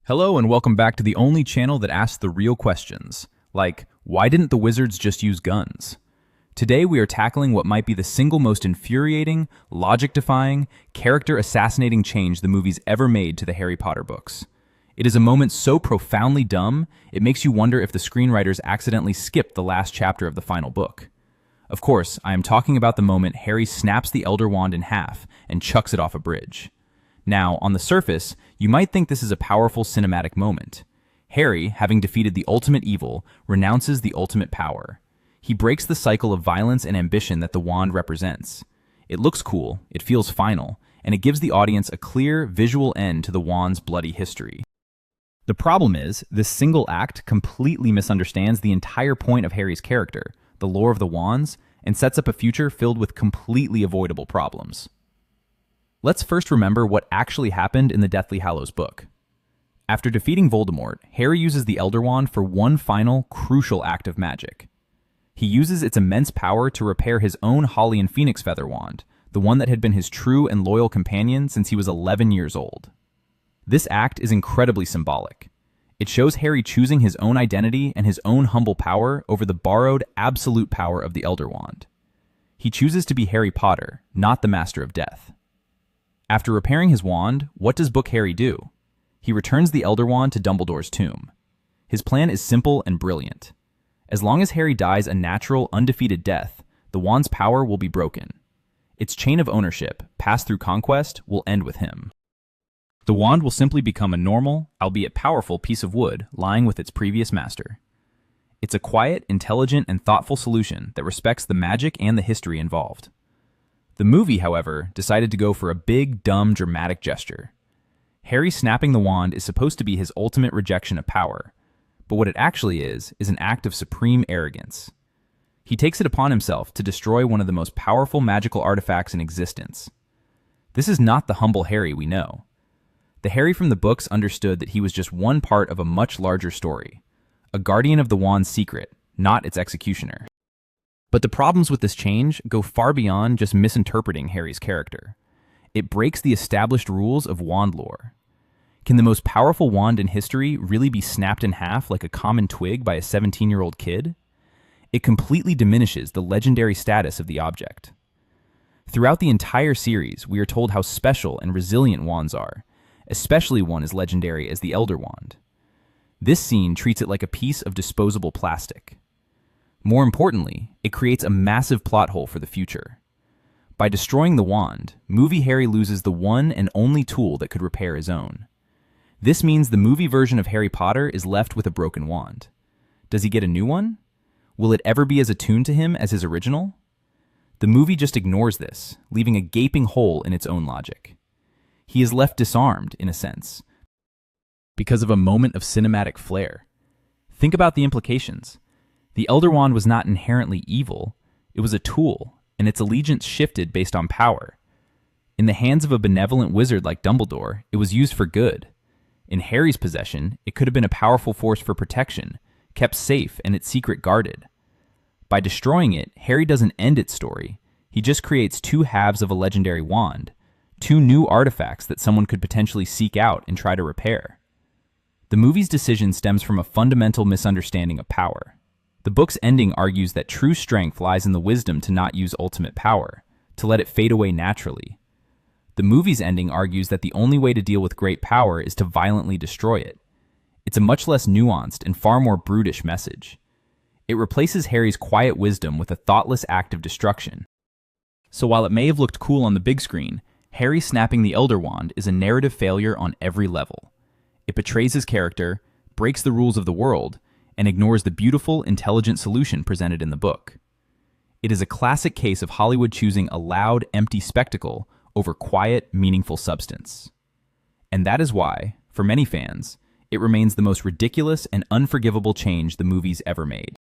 Hello and welcome back to the only channel that asks the real questions, like, why didn't the wizards just use guns? Today we are tackling what might be the single most infuriating, logic-defying, character-assassinating change the movies ever made to the Harry Potter books. It is a moment so profoundly dumb, it makes you wonder if the screenwriters accidentally skipped the last chapter of the final book. Of course, I am talking about the moment Harry snaps the Elder Wand in half and chucks it off a bridge. Now, on the surface, you might think this is a powerful cinematic moment. Harry, having defeated the ultimate evil, renounces the ultimate power. He breaks the cycle of violence and ambition that the wand represents. It looks cool, it feels final, and it gives the audience a clear, visual end to the wand's bloody history. The problem is, this single act completely misunderstands the entire point of Harry's character, the lore of the wands, and sets up a future filled with completely avoidable problems. Let's first remember what actually happened in the Deathly Hallows book. After defeating Voldemort, Harry uses the Elder Wand for one final, crucial act of magic. He uses its immense power to repair his own Holly and Phoenix Feather Wand, the one that had been his true and loyal companion since he was 11 years old. This act is incredibly symbolic. It shows Harry choosing his own identity and his own humble power over the borrowed, absolute power of the Elder Wand. He chooses to be Harry Potter, not the Master of Death. After repairing his wand, what does Book Harry do? He returns the Elder Wand to Dumbledore's tomb. His plan is simple and brilliant. As long as Harry dies a natural, undefeated death, the wand's power will be broken. Its chain of ownership, passed through conquest, will end with him. The wand will simply become a normal, albeit powerful, piece of wood lying with its previous master. It's a quiet, intelligent, and thoughtful solution that respects the magic and the history involved. The movie, however, decided to go for a big, dumb, dramatic gesture. Harry snapping the wand is supposed to be his ultimate rejection of power, but what it actually is an act of supreme arrogance. He takes it upon himself to destroy one of the most powerful magical artifacts in existence. This is not the humble Harry we know. The Harry from the books understood that he was just one part of a much larger story, a guardian of the wand's secret, not its executioner. But the problems with this change go far beyond just misinterpreting Harry's character. It breaks the established rules of wand lore. Can the most powerful wand in history really be snapped in half like a common twig by a 17-year-old kid? It completely diminishes the legendary status of the object. Throughout the entire series, we are told how special and resilient wands are, especially one as legendary as the Elder Wand. This scene treats it like a piece of disposable plastic. More importantly, it creates a massive plot hole for the future. By destroying the wand, movie Harry loses the one and only tool that could repair his own. This means the movie version of Harry Potter is left with a broken wand. Does he get a new one? Will it ever be as attuned to him as his original? The movie just ignores this, leaving a gaping hole in its own logic. He is left disarmed, in a sense, because of a moment of cinematic flair. Think about the implications. The Elder Wand was not inherently evil, it was a tool, and its allegiance shifted based on power. In the hands of a benevolent wizard like Dumbledore, it was used for good. In Harry's possession, it could have been a powerful force for protection, kept safe and its secret guarded. By destroying it, Harry doesn't end its story, he just creates two halves of a legendary wand, two new artifacts that someone could potentially seek out and try to repair. The movie's decision stems from a fundamental misunderstanding of power. The book's ending argues that true strength lies in the wisdom to not use ultimate power, to let it fade away naturally. The movie's ending argues that the only way to deal with great power is to violently destroy it. It's a much less nuanced and far more brutish message. It replaces Harry's quiet wisdom with a thoughtless act of destruction. So while it may have looked cool on the big screen, Harry snapping the Elder Wand is a narrative failure on every level. It betrays his character, breaks the rules of the world, and ignores the beautiful, intelligent solution presented in the book. It is a classic case of Hollywood choosing a loud, empty spectacle over quiet, meaningful substance. And that is why, for many fans, it remains the most ridiculous and unforgivable change the movies ever made.